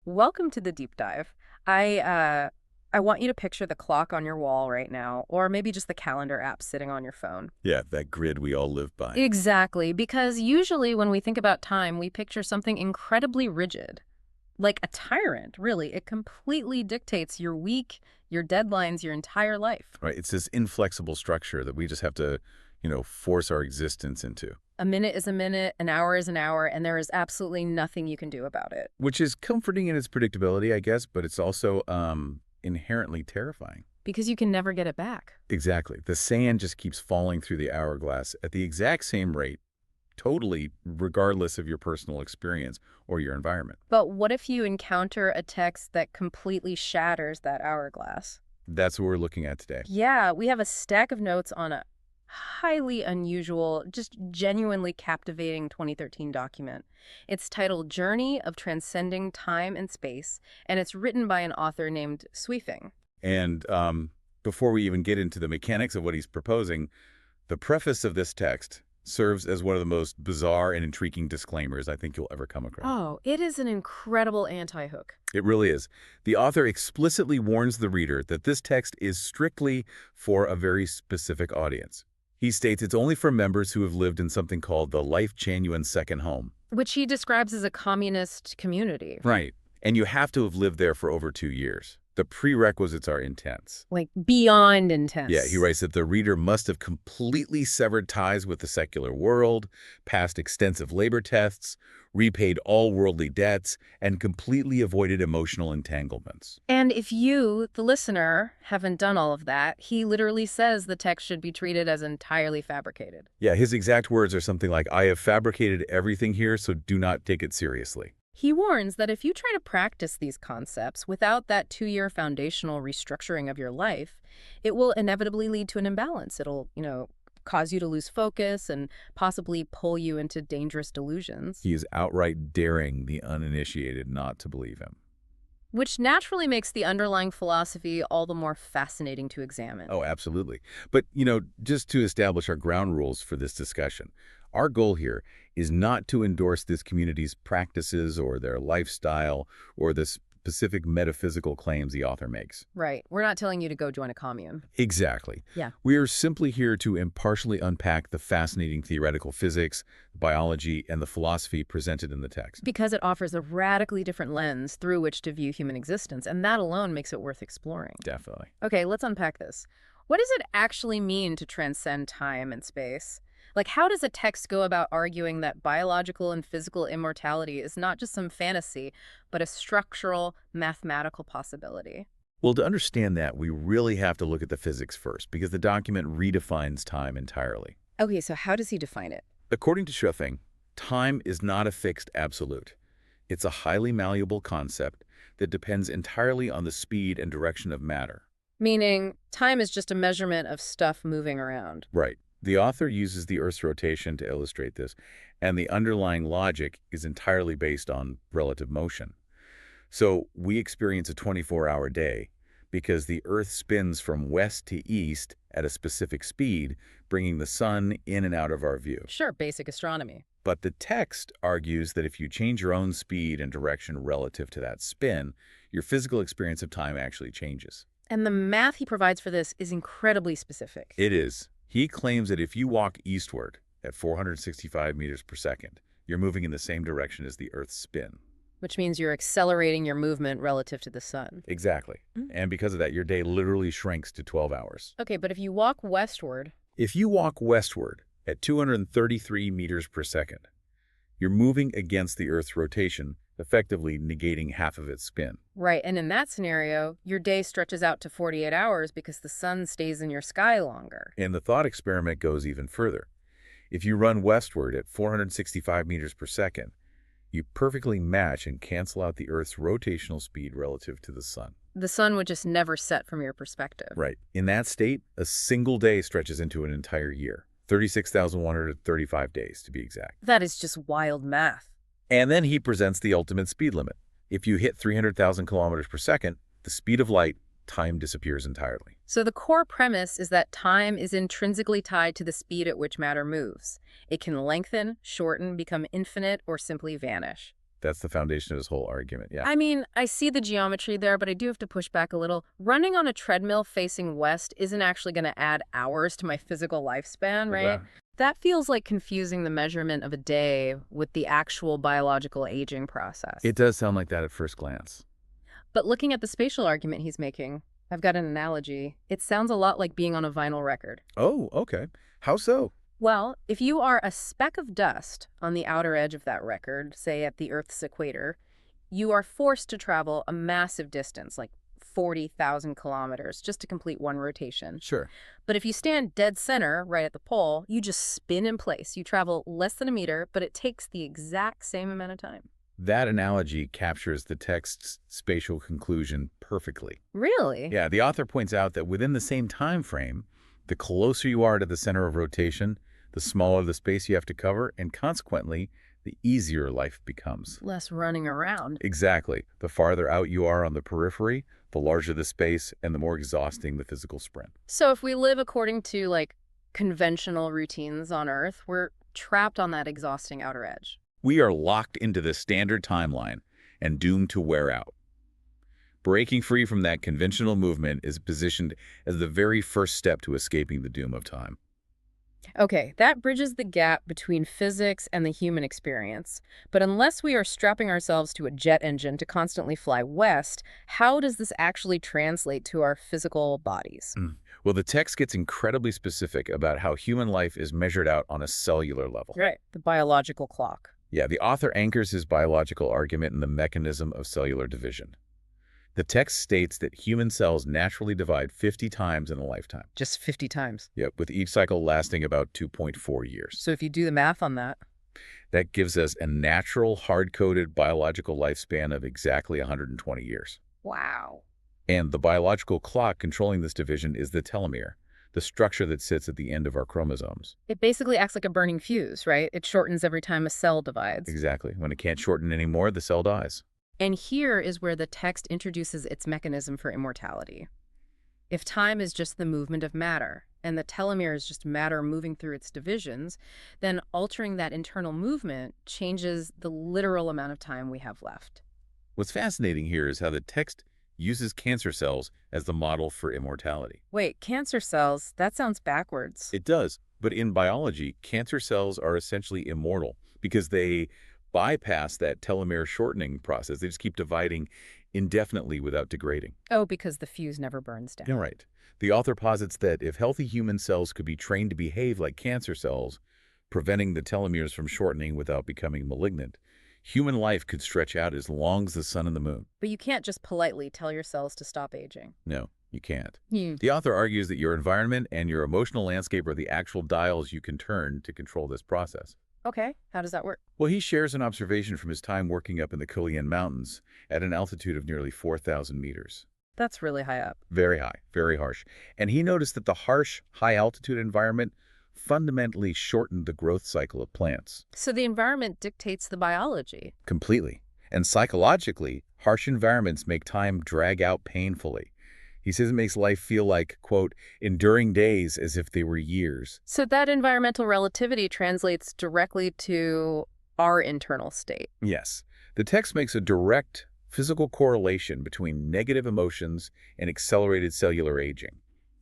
Welcome to the deep dive. I want you to picture the clock on your wall right now, or maybe just the calendar app sitting on your phone. Yeah, that grid we all live by. Exactly, because usually when we think about time, we picture something incredibly rigid, like a tyrant, really. It completely dictates your week, your deadlines, your entire life. Right? It's this inflexible structure that we just have to, force our existence into, A minute is a minute, an hour is an hour, and there is absolutely nothing you can do about it. which is comforting in its predictability, I guess, but it's also inherently terrifying. Because you can never get it back. Exactly. The sand just keeps falling through the hourglass at the exact same rate, totally regardless of your personal experience or your environment. But what if you encounter a text that completely shatters that hourglass? That's what we're looking at today. Yeah, we have a stack of notes on a highly unusual, just genuinely captivating 2013 document. It's titled Journey of Transcending Time and Space, and it's written by an author named Sweefing. And before we even get into the mechanics of what he's proposing, the preface of this text serves as one of the most bizarre and intriguing disclaimers I think you'll ever come across. Oh, it is an incredible anti-hook. It really is. The author explicitly warns the reader that this text is strictly for a very specific audience. He states it's only for members who have lived in something called the Lifechanyuan second home. Which he describes as a communist community. Right. And you have to have lived there for over 2 years. The prerequisites are intense. Like beyond intense. Yeah, he writes that the reader must have completely severed ties with the secular world, passed extensive labor tests, repaid all worldly debts, and completely avoided emotional entanglements. And if you, the listener, haven't done all of that, he literally says the text should be treated as entirely fabricated. Yeah, his exact words are something like, "I have fabricated everything here, so do not take it seriously." He warns that if you try to practice these concepts without that 2-year foundational restructuring of your life, it will inevitably lead to an imbalance. It'll, cause you to lose focus and possibly pull you into dangerous delusions, He is outright daring the uninitiated not to believe him. which naturally makes the underlying philosophy all the more fascinating to examine. Oh, absolutely. But, just to establish our ground rules for this discussion, our goal here is not to endorse this community's practices or their lifestyle or the specific metaphysical claims the author makes. Right. We're not telling you to go join a commune. Exactly. Yeah. We are simply here to impartially unpack the fascinating theoretical physics, biology, and the philosophy presented in the text. Because it offers a radically different lens through which to view human existence, and that alone makes it worth exploring. Definitely. Okay, let's unpack this. What does it actually mean to transcend time and space? Like, how does a text go about arguing that biological and physical immortality is not just some fantasy, but a structural, mathematical possibility? Well, to understand that, we really have to look at the physics first, because the document redefines time entirely. Okay, so how does he define it? According to Schuffing, time is not a fixed absolute. It's a highly malleable concept that depends entirely on the speed and direction of matter. Meaning, time is just a measurement of stuff moving around. Right. The author uses the Earth's rotation to illustrate this, and the underlying logic is entirely based on relative motion. So we experience a 24-hour day because the Earth spins from west to east at a specific speed, bringing the sun in and out of our view. Sure, basic astronomy. But the text argues that if you change your own speed and direction relative to that spin, your physical experience of time actually changes. And the math he provides for this is incredibly specific. It is. He claims that if you walk eastward at 465 meters per second, you're moving in the same direction as the Earth's spin. Which means you're accelerating your movement relative to the sun. Exactly. And because of that, your day literally shrinks to 12 hours. Okay, but if you walk westward, If you walk westward at 233 meters per second, you're moving against the Earth's rotation, effectively negating half of its spin. right, and in that scenario, your day stretches out to 48 hours because the sun stays in your sky longer. And the thought experiment goes even further. If you run westward at 465 meters per second, you perfectly match and cancel out the Earth's rotational speed relative to the sun. The sun would just never set from your perspective. Right. In that state, a single day stretches into an entire year. 36,135 days, to be exact. That is just wild math. And then he presents the ultimate speed limit. If you hit 300,000 kilometers per second, the speed of light, time disappears entirely. So the core premise is that time is intrinsically tied to the speed at which matter moves. It can lengthen, shorten, become infinite, or simply vanish. That's the foundation of his whole argument, yeah. I mean, I see the geometry there, but I do have to push back a little. Running on a treadmill facing west isn't actually going to add hours to my physical lifespan, right? Wow. That feels like confusing the measurement of a day with the actual biological aging process. It does sound like that at first glance. But looking at the spatial argument he's making, I've got an analogy. It sounds a lot like being on a vinyl record. Oh, okay. How so? Well, if you are a speck of dust on the outer edge of that record, say at the Earth's equator, you are forced to travel a massive distance, like 40,000 kilometers, just to complete one rotation. Sure. But if you stand dead center, right at the pole, you just spin in place. You travel less than a meter, but it takes the exact same amount of time. That analogy captures the text's spatial conclusion perfectly. Really? Yeah, the author points out that within the same time frame, the closer you are to the center of rotation, the smaller the space you have to cover, and consequently, the easier life becomes. Less running around. Exactly. The farther out you are on the periphery, the larger the space and the more exhausting the physical sprint. So if we live according to, like, conventional routines on Earth, we're trapped on that exhausting outer edge. We are locked into the standard timeline and doomed to wear out. Breaking free from that conventional movement is positioned as the very first step to escaping the doom of time. Okay, that bridges the gap between physics and the human experience. But unless we are strapping ourselves to a jet engine to constantly fly west, how does this actually translate to our physical bodies? Well, the text gets incredibly specific about how human life is measured out on a cellular level. Right. The biological clock. Yeah, the author anchors his biological argument in the mechanism of cellular division. The text states that human cells naturally divide 50 times in a lifetime. Just 50 times. Yep, with each cycle lasting about 2.4 years. So if you do the math on that. That gives us a natural, hard-coded biological lifespan of exactly 120 years. Wow. And the biological clock controlling this division is the telomere, the structure that sits at the end of our chromosomes. It basically acts like a burning fuse, right? It shortens every time a cell divides. Exactly. When it can't shorten anymore, the cell dies. And here is where the text introduces its mechanism for immortality. If time is just the movement of matter, and the telomere is just matter moving through its divisions, then altering that internal movement changes the literal amount of time we have left. What's fascinating here is how the text uses cancer cells as the model for immortality. Wait, cancer cells? That sounds backwards. It does, but in biology, cancer cells are essentially immortal because they bypass that telomere shortening process. They just keep dividing indefinitely without degrading. Oh, because the fuse never burns down. Yeah, right. The author posits that if healthy human cells could be trained to behave like cancer cells, preventing the telomeres from shortening without becoming malignant, human life could stretch out as long as the sun and the moon. But you can't just politely tell your cells to stop aging. No, you can't. Hmm. The author argues that your environment and your emotional landscape are the actual dials you can turn to control this process. Okay, how does that work? Well, he shares an observation from his time working up in the Kulian Mountains at an altitude of nearly 4,000 meters. That's really high up. Very high, very harsh. And he noticed that the harsh, high-altitude environment fundamentally shortened the growth cycle of plants. So the environment dictates the biology. Completely. And psychologically, harsh environments make time drag out painfully. He says it makes life feel like, quote, enduring days as if they were years. So that environmental relativity translates directly to our internal state. Yes. The text makes a direct physical correlation between negative emotions and accelerated cellular aging.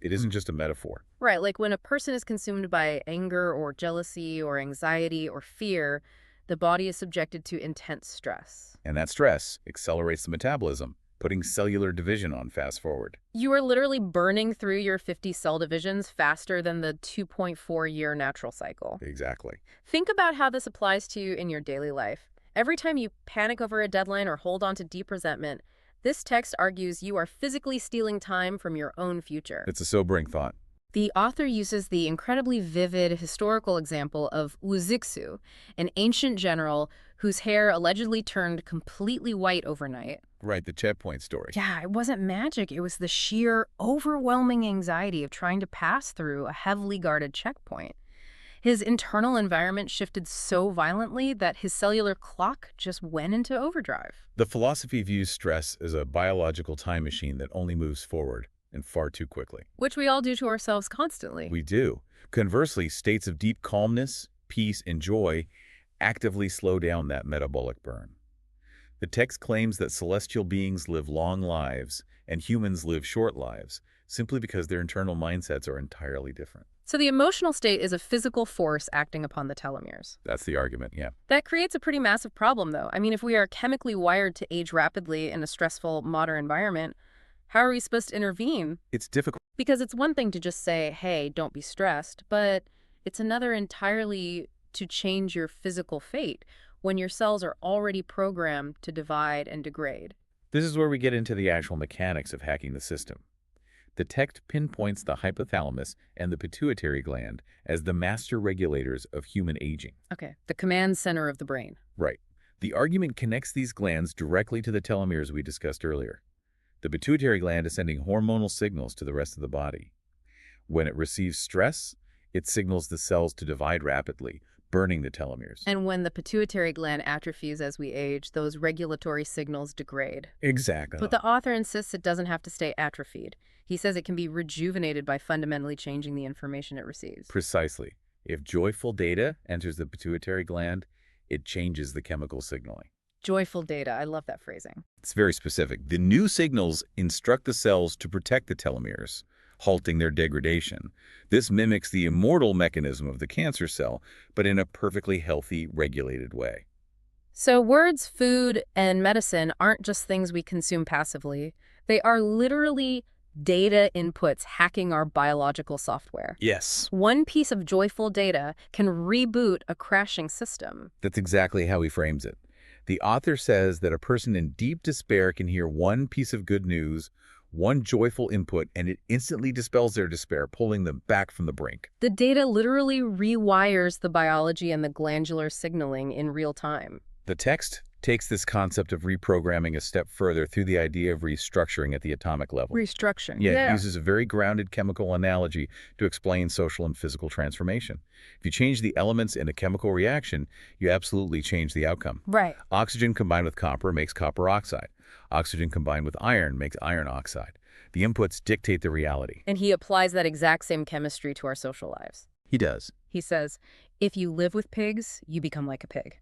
It isn't just a metaphor. Right, like when a person is consumed by anger or jealousy or anxiety or fear, the body is subjected to intense stress. And that stress accelerates the metabolism, putting cellular division on fast forward. You are literally burning through your 50 cell divisions faster than the 2.4-year natural cycle. Exactly. Think about how this applies to you in your daily life. Every time you panic over a deadline or hold on to deep resentment, this text argues you are physically stealing time from your own future. It's a sobering thought. The author uses the incredibly vivid historical example of Uzixu, an ancient general whose hair allegedly turned completely white overnight. Right, the checkpoint story. Yeah, it wasn't magic. It was the sheer, overwhelming anxiety of trying to pass through a heavily guarded checkpoint. His internal environment shifted so violently that his cellular clock just went into overdrive. The philosophy views stress as a biological time machine that only moves forward, and far too quickly. Which we all do to ourselves constantly. We do. Conversely, states of deep calmness, peace, and joy actively slow down that metabolic burn. The text claims that celestial beings live long lives and humans live short lives, simply because their internal mindsets are entirely different. So the emotional state is a physical force acting upon the telomeres. That's the argument, yeah. That creates a pretty massive problem, though. I mean, if we are chemically wired to age rapidly in a stressful, modern environment, how are we supposed to intervene? It's difficult. Because it's one thing to just say, hey, don't be stressed, but it's another entirely to change your physical fate when your cells are already programmed to divide and degrade. This is where we get into the actual mechanics of hacking the system. The text pinpoints the hypothalamus and the pituitary gland as the master regulators of human aging. Okay, the command center of the brain. Right. The argument connects these glands directly to the telomeres we discussed earlier. The pituitary gland is sending hormonal signals to the rest of the body. When it receives stress, it signals the cells to divide rapidly, burning the telomeres. And when the pituitary gland atrophies as we age, those regulatory signals degrade. Exactly. But the author insists it doesn't have to stay atrophied. He says it can be rejuvenated by fundamentally changing the information it receives. Precisely. If joyful data enters the pituitary gland, it changes the chemical signaling. Joyful data. I love that phrasing. It's very specific. The new signals instruct the cells to protect the telomeres, halting their degradation. This mimics the immortal mechanism of the cancer cell, but in a perfectly healthy, regulated way. So words, food, and medicine aren't just things we consume passively. They are literally data inputs hacking our biological software. Yes. One piece of joyful data can reboot a crashing system. That's exactly how he frames it. The author says that a person in deep despair can hear one piece of good news, one joyful input, and it instantly dispels their despair, pulling them back from the brink. The data literally rewires the biology and the glandular signaling in real time. The text takes this concept of reprogramming a step further through the idea of restructuring at the atomic level. Restructuring. Yeah, it uses a very grounded chemical analogy to explain social and physical transformation. If you change the elements in a chemical reaction, you absolutely change the outcome. Right. Oxygen combined with copper makes copper oxide. Oxygen combined with iron makes iron oxide. The inputs dictate the reality. And he applies that exact same chemistry to our social lives. He does. He says, if you live with pigs, you become like a pig.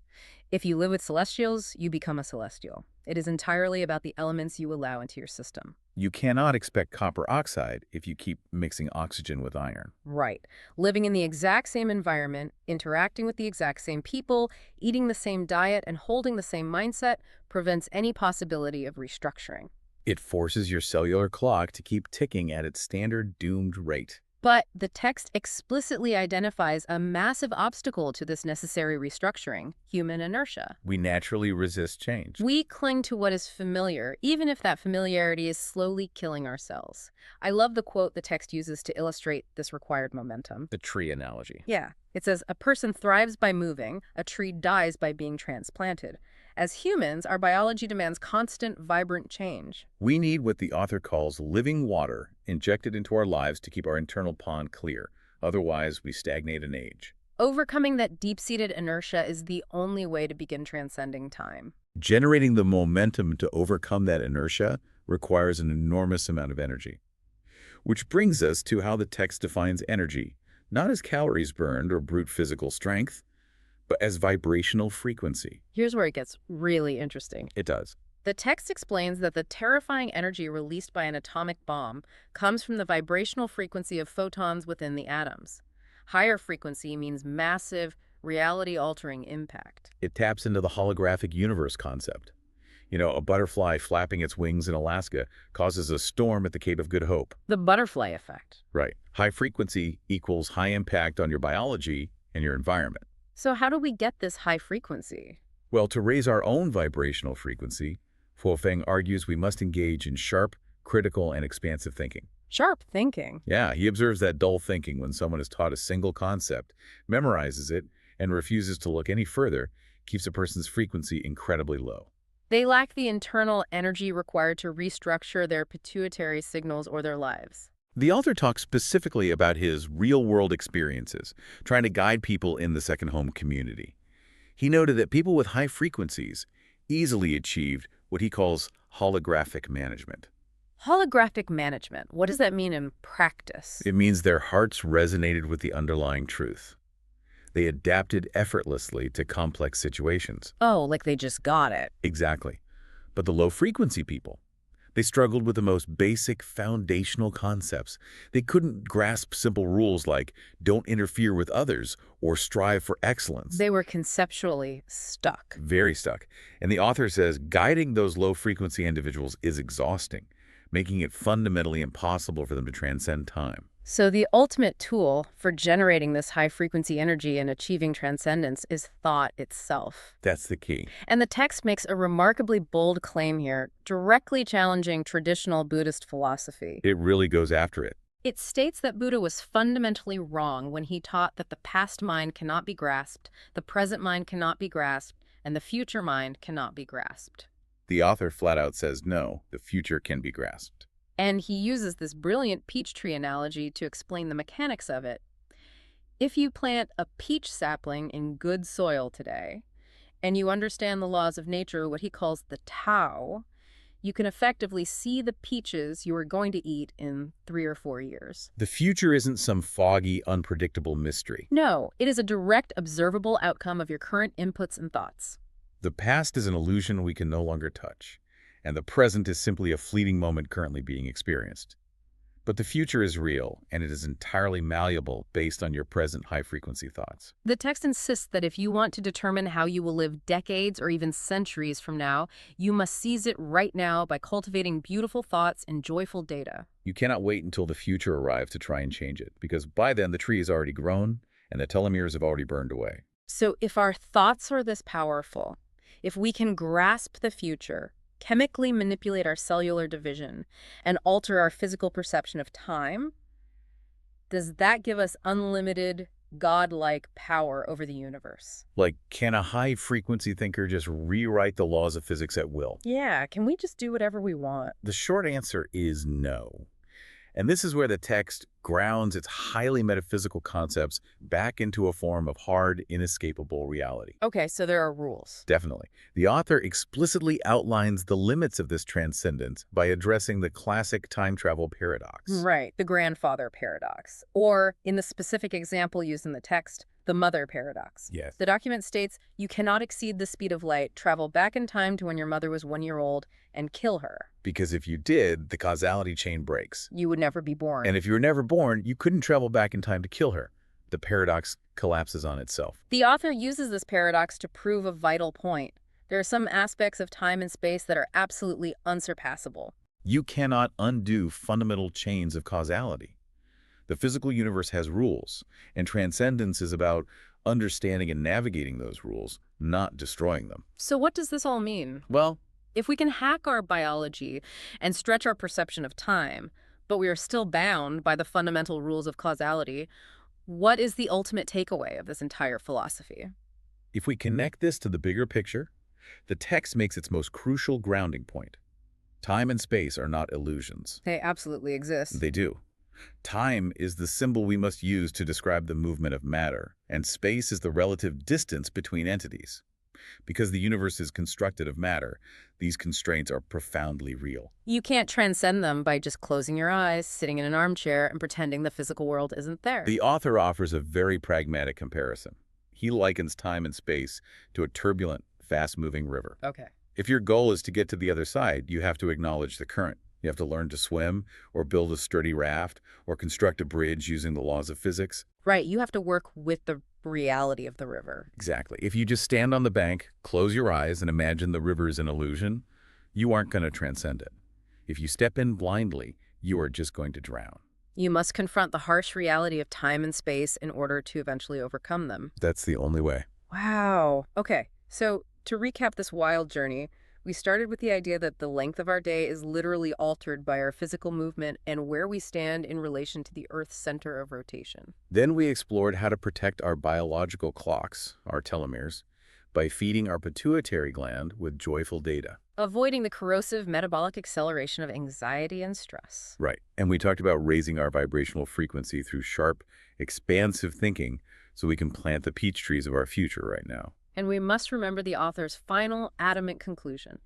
If you live with celestials, you become a celestial. It is entirely about the elements you allow into your system. You cannot expect copper oxide if you keep mixing oxygen with iron. Right. Living in the exact same environment, interacting with the exact same people, eating the same diet, and holding the same mindset prevents any possibility of restructuring. It forces your cellular clock to keep ticking at its standard doomed rate. But the text explicitly identifies a massive obstacle to this necessary restructuring: human inertia. We naturally resist change. We cling to what is familiar, even if that familiarity is slowly killing our cells. I love the quote the text uses to illustrate this required momentum. The tree analogy. Yeah. It says, a person thrives by moving, a tree dies by being transplanted. As humans, our biology demands constant, vibrant change. We need what the author calls living water injected into our lives to keep our internal pond clear. Otherwise, we stagnate in age. Overcoming that deep-seated inertia is the only way to begin transcending time. Generating the momentum to overcome that inertia requires an enormous amount of energy. Which brings us to how the text defines energy, not as calories burned or brute physical strength, but as vibrational frequency. Here's where it gets really interesting. It does. The text explains that the terrifying energy released by an atomic bomb comes from the vibrational frequency of photons within the atoms. Higher frequency means massive, reality-altering impact. It taps into the holographic universe concept. You know, a butterfly flapping its wings in Alaska causes a storm at the Cape of Good Hope. The butterfly effect. Right. High frequency equals high impact on your biology and your environment. So how do we get this high frequency? Well, to raise our own vibrational frequency, Feng argues we must engage in sharp, critical, and expansive thinking. Sharp thinking. Yeah, he observes that dull thinking when someone is taught a single concept, memorizes it, and refuses to look any further, keeps a person's frequency incredibly low. They lack the internal energy required to restructure their pituitary signals or their lives. The author talks specifically about his real-world experiences, trying to guide people in the second home community. He noted that people with high frequencies easily achieved what he calls holographic management. Holographic management. What does that mean in practice? It means their hearts resonated with the underlying truth. They adapted effortlessly to complex situations. Oh, like they just got it. Exactly. But the low-frequency people, they struggled with the most basic foundational concepts. They couldn't grasp simple rules like don't interfere with others or strive for excellence. They were conceptually stuck. Very stuck. And the author says guiding those low-frequency individuals is exhausting, making it fundamentally impossible for them to transcend time. So the ultimate tool for generating this high-frequency energy and achieving transcendence is thought itself. That's the key. And the text makes a remarkably bold claim here, directly challenging traditional Buddhist philosophy. It really goes after it. It states that Buddha was fundamentally wrong when he taught that the past mind cannot be grasped, the present mind cannot be grasped, and the future mind cannot be grasped. The author flat out says no, the future can be grasped. And he uses this brilliant peach tree analogy to explain the mechanics of it. If you plant a peach sapling in good soil today, and you understand the laws of nature, what he calls the Tao, you can effectively see the peaches you are going to eat in 3 or 4 years. The future isn't some foggy, unpredictable mystery. No, it is a direct, observable outcome of your current inputs and thoughts. The past is an illusion we can no longer touch, and the present is simply a fleeting moment currently being experienced. But the future is real, and it is entirely malleable based on your present high-frequency thoughts. The text insists that if you want to determine how you will live decades or even centuries from now, you must seize it right now by cultivating beautiful thoughts and joyful data. You cannot wait until the future arrives to try and change it, because by then the tree is already grown, and the telomeres have already burned away. So if our thoughts are this powerful, if we can grasp the future, chemically manipulate our cellular division, and alter our physical perception of time, does that give us unlimited, godlike power over the universe? Like, can a high-frequency thinker just rewrite the laws of physics at will? Yeah, can we just do whatever we want? The short answer is no. And this is where the text grounds its highly metaphysical concepts back into a form of hard, inescapable reality. Okay, so there are rules. Definitely. The author explicitly outlines the limits of this transcendence by addressing the classic time travel paradox. Right, the grandfather paradox. Or, in the specific example used in the text, the mother paradox. Yes. The document states, you cannot exceed the speed of light, travel back in time to when your mother was 1 year old, and kill her. Because if you did, the causality chain breaks. You would never be born. And if you were never born, you couldn't travel back in time to kill her. The paradox collapses on itself. The author uses this paradox to prove a vital point. There are some aspects of time and space that are absolutely unsurpassable. You cannot undo fundamental chains of causality. The physical universe has rules, and transcendence is about understanding and navigating those rules, not destroying them. So what does this all mean? Well, If we can hack our biology and stretch our perception of time, but we are still bound by the fundamental rules of causality, what is the ultimate takeaway of this entire philosophy? if we connect this to the bigger picture, the text makes its most crucial grounding point. Time and space are not illusions. They absolutely exist. They do. Time is the symbol we must use to describe the movement of matter, and space is the relative distance between entities. Because the universe is constructed of matter, these constraints are profoundly real. You can't transcend them by just closing your eyes, sitting in an armchair, and pretending the physical world isn't there. The author offers a very pragmatic comparison. He likens time and space to a turbulent, fast-moving river. Okay. If your goal is to get to the other side, you have to acknowledge the current. You have to learn to swim, or build a sturdy raft, or construct a bridge using the laws of physics. Right, you have to work with the reality of the river. Exactly. If you just stand on the bank, close your eyes, and imagine the river is an illusion, you aren't going to transcend it. If you step in blindly, you are just going to drown. You must confront the harsh reality of time and space in order to eventually overcome them. That's the only way. Wow. Okay, so to recap this wild journey, we started with the idea that the length of our day is literally altered by our physical movement and where we stand in relation to the Earth's center of rotation. Then we explored how to protect our biological clocks, our telomeres, by feeding our pituitary gland with joyful data. Avoiding the corrosive metabolic acceleration of anxiety and stress. Right. And we talked about raising our vibrational frequency through sharp, expansive thinking so we can plant the peach trees of our future right now. And we must remember the author's final, adamant conclusion.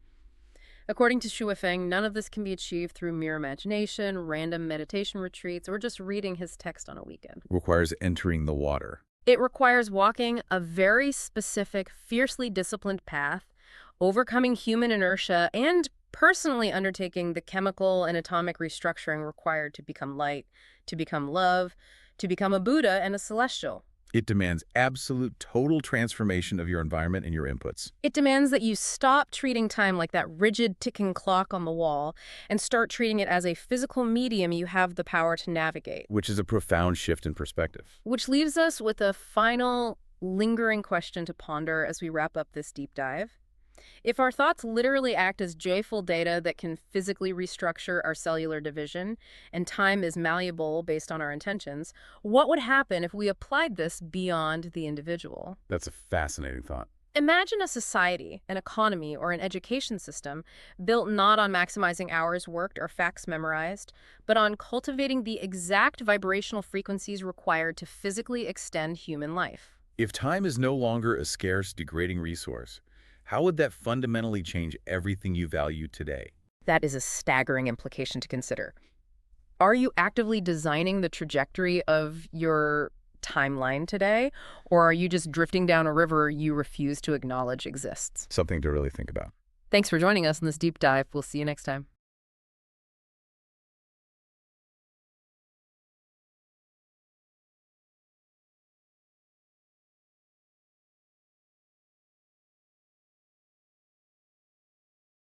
According to Shu Feng, none of this can be achieved through mere imagination, random meditation retreats, or just reading his text on a weekend. Requires entering the water. It requires walking a very specific, fiercely disciplined path overcoming human inertia, and personally undertaking the chemical and atomic restructuring required to become light, to become love, to become a Buddha and a celestial. It demands absolute total transformation of your environment and your inputs, It demands that you stop treating time like that rigid ticking clock on the wall and start treating it as a physical medium you have the power to navigate. which is a profound shift in perspective. Which leaves us with a final lingering question to ponder as we wrap up this deep dive. If our thoughts literally act as joyful data that can physically restructure our cellular division, and time is malleable based on our intentions, what would happen if we applied this beyond the individual? That's a fascinating thought. Imagine a society, an economy, or an education system built not on maximizing hours worked or facts memorized, but on cultivating the exact vibrational frequencies required to physically extend human life. If time is no longer a scarce, degrading resource, how would that fundamentally change everything you value today? That is a staggering implication to consider. Are you actively designing the trajectory of your timeline today, or are you just drifting down a river you refuse to acknowledge exists? Something to really think about. Thanks for joining us in this deep dive. We'll see you next time.